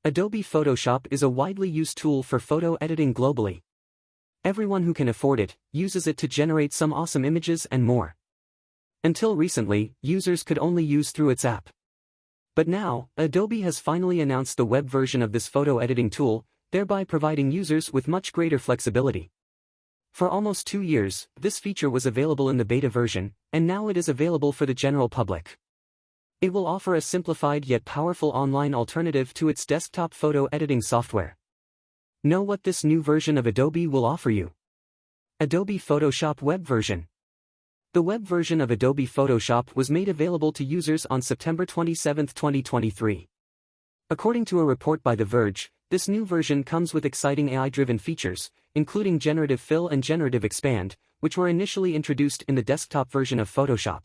Adobe Photoshop is a widely used tool for photo editing globally. Everyone who can afford it uses it to generate some awesome images and more. Until recently, users could only use through its app. But now, Adobe has finally announced the web version of this photo editing tool, thereby providing users with much greater flexibility. For almost 2 years, this feature was available in the beta version, and now it is available for the general public. It will offer a simplified yet powerful online alternative to its desktop photo editing software. Know what this new version of Adobe will offer you. Adobe Photoshop Web Version. The web version of Adobe Photoshop was made available to users on September 27, 2023. According to a report by The Verge, this new version comes with exciting AI-driven features, including generative fill and generative expand, which were initially introduced in the desktop version of Photoshop.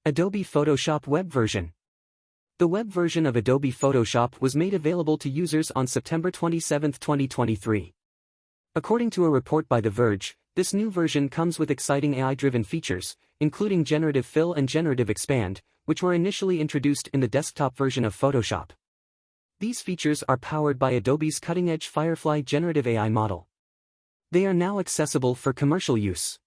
Adobe Photoshop Web Version. The web version of Adobe Photoshop was made available to users on September 27, 2023. According to a report by The Verge, this new version comes with exciting AI-driven features, including generative fill and generative expand, which were initially introduced in the desktop version of Photoshop. These features are powered by Adobe's cutting-edge Firefly generative AI model. They are now accessible for commercial use.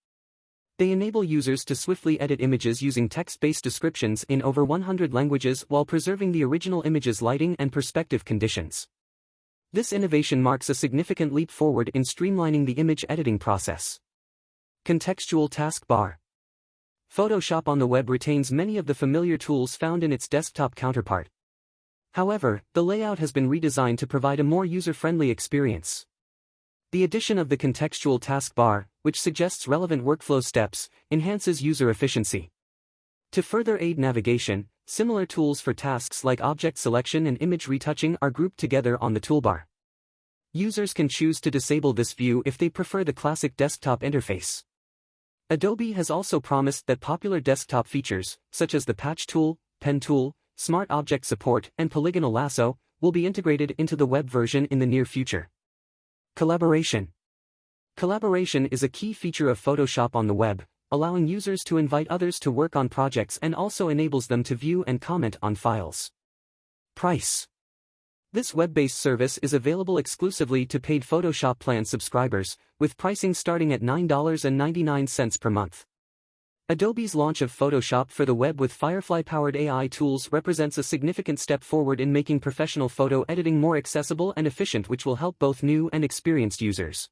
They enable users to swiftly edit images using text-based descriptions in over 100 languages while preserving the original image's lighting and perspective conditions. This innovation marks a significant leap forward in streamlining the image editing process. Contextual taskbar. Photoshop on the web retains many of the familiar tools found in its desktop counterpart. However, the layout has been redesigned to provide a more user-friendly experience. The addition of the contextual taskbar, which suggests relevant workflow steps, enhances user efficiency. To further aid navigation, similar tools for tasks like object selection and image retouching are grouped together on the toolbar. Users can choose to disable this view if they prefer the classic desktop interface. Adobe has also promised that popular desktop features, such as the patch tool, pen tool, smart object support, and polygonal lasso, will be integrated into the web version in the near future. Collaboration. Collaboration is a key feature of Photoshop on the web, allowing users to invite others to work on projects and also enables them to view and comment on files. Price. This web-based service is available exclusively to paid Photoshop Plan subscribers, with pricing starting at $9.99 per month. Adobe's launch of Photoshop for the web with Firefly-powered AI tools represents a significant step forward in making professional photo editing more accessible and efficient, which will help both new and experienced users.